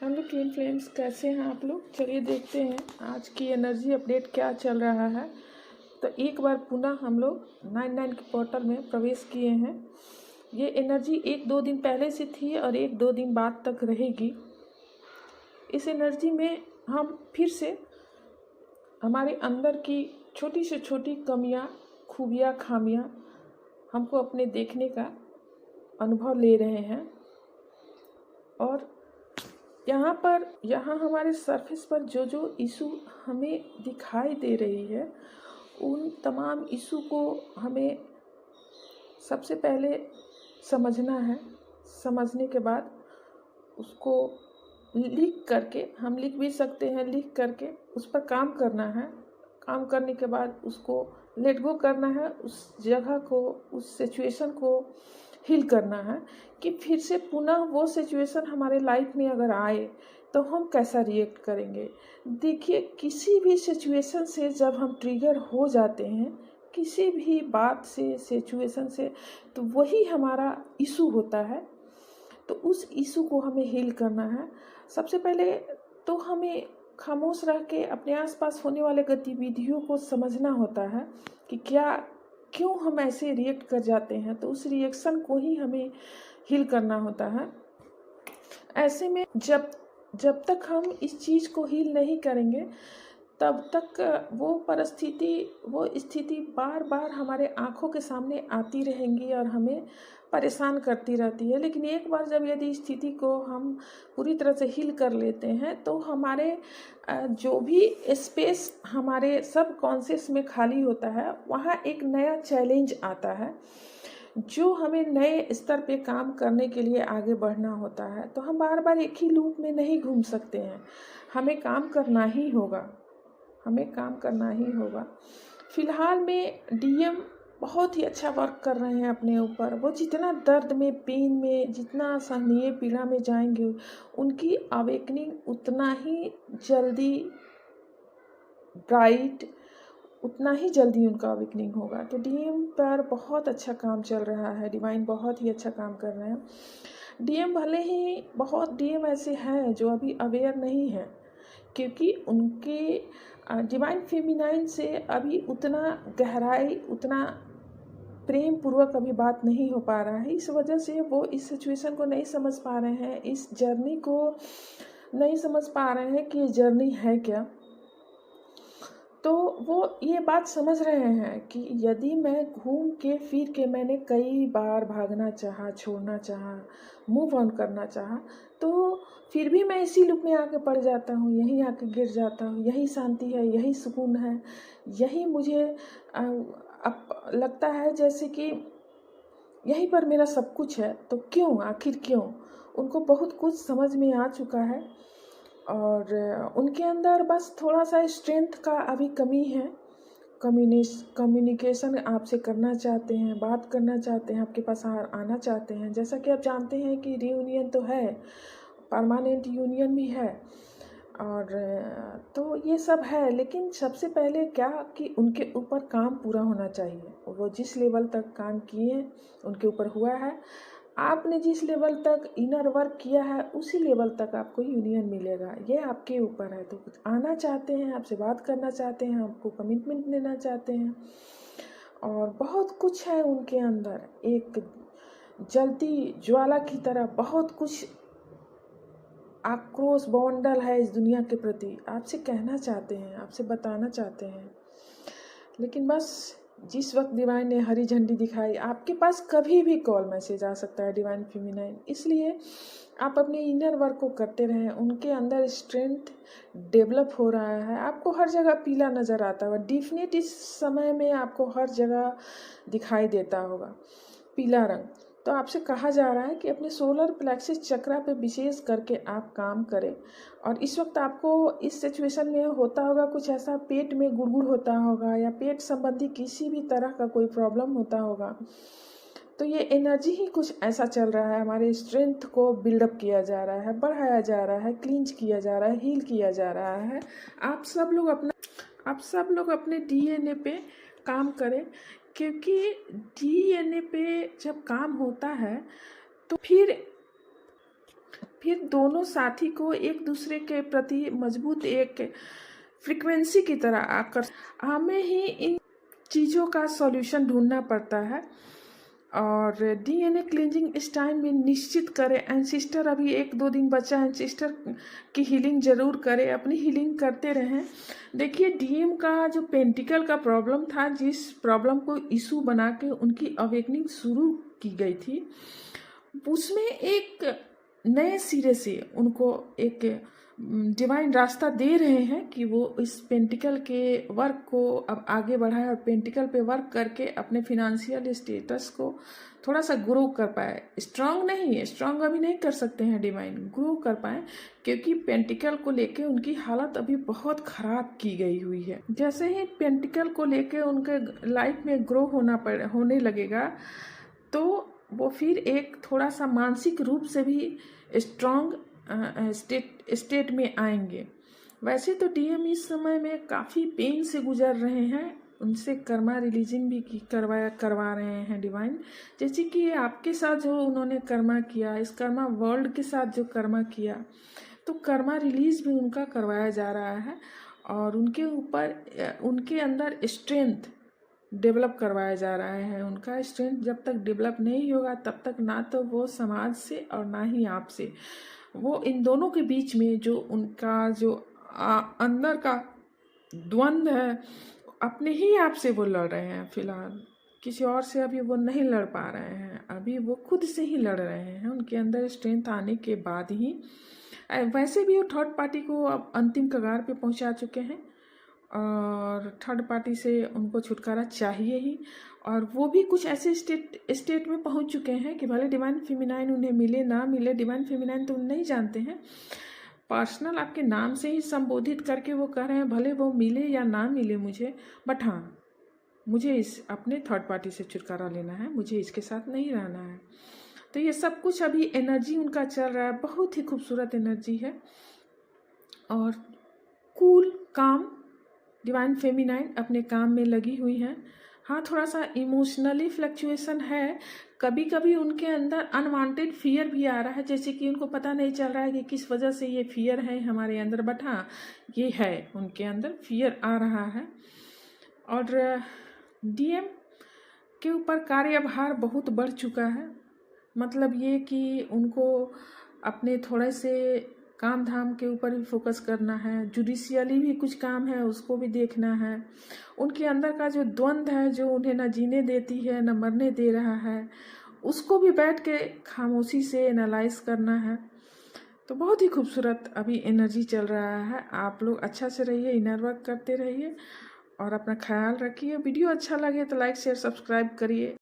Hello twin flames, कैसे हैं आप लोग। चलिए देखते हैं आज की एनर्जी अपडेट क्या चल रहा है। तो एक बार पुनः हम लोग 99 के पोर्टल में प्रवेश किए हैं। ये एनर्जी 1-2 दिन पहले से थी और 1-2 दिन बाद तक रहेगी। इस एनर्जी में हम फिर से हमारे अंदर की छोटी से छोटी कमियां, खूबियां, खामियां हमको अपने देखने का अनुभव ले रहे हैं। और यहाँ हमारे सरफेस पर जो जो इशू हमें दिखाई दे रही है, उन तमाम इशू को हमें सबसे पहले समझना है। समझने के बाद उसको लिख करके, हम लिख भी सकते हैं, लिख करके उस पर काम करना है। काम करने के बाद उसको लेट गो करना है, उस जगह को, उस सिचुएशन को हील करना है कि फिर से पुनः वो सिचुएशन हमारे लाइफ में अगर आए तो हम कैसा रिएक्ट करेंगे। देखिए, किसी भी सिचुएशन से जब हम ट्रिगर हो जाते हैं, किसी भी बात से, सिचुएशन से, तो वही हमारा इशू होता है। तो उस इशू को हमें हील करना है। सबसे पहले तो हमें खामोश रह के अपने आसपास होने वाले गतिविधियों को समझना होता है कि क्यों हम ऐसे रिएक्ट कर जाते हैं। तो उस रिएक्शन को ही हमें हील करना होता है। ऐसे में जब तक हम इस चीज़ को हील नहीं करेंगे, तब तक वो स्थिति बार बार हमारे आँखों के सामने आती रहेंगी और हमें परेशान करती रहती है। लेकिन एक बार जब यदि स्थिति को हम पूरी तरह से हील कर लेते हैं, तो हमारे जो भी स्पेस हमारे सब कॉन्शियस में खाली होता है, वहाँ एक नया चैलेंज आता है जो हमें नए स्तर पे काम करने के लिए आगे बढ़ना होता है। तो हम बार बार एक ही लूप में नहीं घूम सकते हैं, हमें काम करना ही होगा। फिलहाल में डीएम बहुत ही अच्छा वर्क कर रहे हैं अपने ऊपर। वो जितना दर्द में, पेन में, जितना सहनीय पीड़ा में जाएंगे, उनकी अवेकनिंग उतना ही जल्दी ब्राइट, उतना ही जल्दी उनका अवेकनिंग होगा। तो डीएम पर बहुत अच्छा काम चल रहा है, डिवाइन बहुत ही अच्छा काम कर रहे हैं। डीएम भले ही बहुत डीएम ऐसे हैं जो अभी अवेयर नहीं हैं, क्योंकि उनके डिवाइन फेमिनाइन से अभी उतना गहराई, उतना प्रेम पूर्वक अभी बात नहीं हो पा रहा है। इस वजह से वो इस सिचुएशन को नहीं समझ पा रहे हैं, इस जर्नी को नहीं समझ पा रहे हैं कि ये जर्नी है क्या। तो वो ये बात समझ रहे हैं कि यदि मैं घूम के फिर के मैंने कई बार भागना चाहा, छोड़ना चाहा, मूव ऑन करना चाहा, तो फिर भी मैं इसी लूप में आके पड़ जाता हूँ, यहीं आके गिर जाता हूँ। यही शांति है, यही सुकून है, यही मुझे अब लगता है जैसे कि यहीं पर मेरा सब कुछ है। तो क्यों, आखिर क्यों? उनको बहुत कुछ समझ में आ चुका है और उनके अंदर बस थोड़ा सा स्ट्रेंथ का अभी कमी है। कम्युनिकेशन आपसे करना चाहते हैं, बात करना चाहते हैं, आपके पास आना चाहते हैं। जैसा कि आप जानते हैं कि रियूनियन तो है, परमानेंट यूनियन भी है, और तो ये सब है। लेकिन सबसे पहले क्या कि उनके ऊपर काम पूरा होना चाहिए। वो जिस लेवल तक काम किए उनके ऊपर हुआ है। आपने जिस लेवल तक इनर वर्क किया है, उसी लेवल तक आपको यूनियन मिलेगा। ये आपके ऊपर है। तो कुछ आना चाहते हैं, आपसे बात करना चाहते हैं, आपको कमिटमेंट लेना चाहते हैं, और बहुत कुछ है उनके अंदर, एक जलती ज्वाला की तरह बहुत कुछ आक्रोश बौंडल है इस दुनिया के प्रति। आपसे कहना चाहते हैं, आपसे बताना चाहते हैं। लेकिन बस जिस वक्त डिवाइन ने हरी झंडी दिखाई, आपके पास कभी भी कॉल मैसेज आ सकता है डिवाइन फेमिनाइन। इसलिए आप अपने इनर वर्क को करते रहें। उनके अंदर स्ट्रेंथ डेवलप हो रहा है। आपको हर जगह पीला नज़र आता होगा, डेफिनेट इस समय में आपको हर जगह दिखाई देता होगा पीला रंग। तो आपसे कहा जा रहा है कि अपने सोलर प्लेक्सिस चक्रा पे विशेष करके आप काम करें। और इस वक्त आपको इस सिचुएशन में होता होगा कुछ ऐसा, पेट में गुड़गुड़ होता होगा या पेट संबंधी किसी भी तरह का कोई प्रॉब्लम होता होगा। तो ये एनर्जी ही कुछ ऐसा चल रहा है। हमारे स्ट्रेंथ को बिल्डअप किया जा रहा है, बढ़ाया जा रहा है, क्लींच किया जा रहा है, हील किया जा रहा है। आप सब लोग अपने डीएनए पे काम करें, क्योंकि डीएनए पे जब काम होता है तो फिर फिर दोनों साथी को एक दूसरे के प्रति मजबूत एक फ्रीक्वेंसी की तरह आकर हमें ही इन चीज़ों का सॉल्यूशन ढूंढना पड़ता है। और डीएनए क्लींजिंग इस टाइम में निश्चित करें, एंसिस्टर अभी 1-2 दिन बचा है, एंसिस्टर की हीलिंग ज़रूर करें, अपनी हीलिंग करते रहें। देखिए डीएम का जो पेंटिकल का प्रॉब्लम था, जिस प्रॉब्लम को इशू बना के उनकी अवेकनिंग शुरू की गई थी, उसमें एक नए सिरे से उनको एक डिवाइन रास्ता दे रहे हैं कि वो इस पेंटिकल के वर्क को अब आगे बढ़ाए और पेंटिकल पे वर्क करके अपने फिनेंशियल स्टेटस को थोड़ा सा ग्रो कर पाए। स्ट्रांग नहीं, स्ट्रांग अभी नहीं कर सकते हैं डिवाइन, ग्रो कर पाए, क्योंकि पेंटिकल को लेके उनकी हालत अभी बहुत ख़राब की गई हुई है। जैसे ही पेंटिकल को लेके उनके लाइफ में ग्रो होने लगेगा, तो वो फिर एक थोड़ा सा मानसिक रूप से भी स्ट्रांग स्टेट में आएंगे। वैसे तो डीएम इस समय में काफ़ी पेन से गुजर रहे हैं, उनसे कर्मा रिलीजिंग भी करवा रहे हैं डिवाइन। जैसे कि आपके साथ जो उन्होंने कर्मा किया, इस कर्मा वर्ल्ड के साथ जो कर्मा किया, तो कर्मा रिलीज भी उनका करवाया जा रहा है और उनके ऊपर उनके अंदर स्ट्रेंथ डेवलप करवाया जा रहा है। उनका स्ट्रेंथ जब तक डेवलप नहीं होगा तब तक ना तो वो समाज से और ना ही आपसे, वो इन दोनों के बीच में जो उनका जो अंदर का द्वंद्व है, अपने ही आप से वो लड़ रहे हैं। फिलहाल किसी और से अभी वो नहीं लड़ पा रहे हैं, अभी वो खुद से ही लड़ रहे हैं। उनके अंदर स्ट्रेंथ आने के बाद ही, वैसे भी वो थर्ड पार्टी को अब अंतिम कगार पे पहुंचा चुके हैं और थर्ड पार्टी से उनको छुटकारा चाहिए ही। और वो भी कुछ ऐसे स्टेट में पहुंच चुके हैं कि भले डिवाइन फेमिनाइन उन्हें मिले ना मिले, डिवाइन फेमिनाइन तो नहीं जानते हैं, पर्सनल आपके नाम से ही संबोधित करके वो कह रहे हैं भले वो मिले या ना मिले मुझे, बट हाँ मुझे इस अपने थर्ड पार्टी से छुटकारा लेना है, मुझे इसके साथ नहीं रहना है। तो ये सब कुछ अभी एनर्जी उनका चल रहा है, बहुत ही खूबसूरत एनर्जी है और कूल काम डिवाइन फेमिनाइन अपने काम में लगी हुई है। हाँ, थोड़ा सा इमोशनली फ्लक्चुएशन है, कभी कभी उनके अंदर अनवांटेड फियर भी आ रहा है, जैसे कि उनको पता नहीं चल रहा है कि किस वजह से ये फियर है हमारे अंदर, बट हाँ ये है, उनके अंदर फियर आ रहा है। और डीएम के ऊपर कार्यभार बहुत बढ़ चुका है, मतलब ये कि उनको अपने थोड़े से काम धाम के ऊपर भी फोकस करना है, जुडिशियली भी कुछ काम है उसको भी देखना है। उनके अंदर का जो द्वंद्व है, जो उन्हें न जीने देती है न मरने दे रहा है, उसको भी बैठ के खामोशी से एनालाइज करना है। तो बहुत ही खूबसूरत अभी एनर्जी चल रहा है। आप लोग अच्छा से रहिए, इनर वर्क करते रहिए और अपना ख्याल रखिए। वीडियो अच्छा लगे तो लाइक शेयर सब्सक्राइब करिए।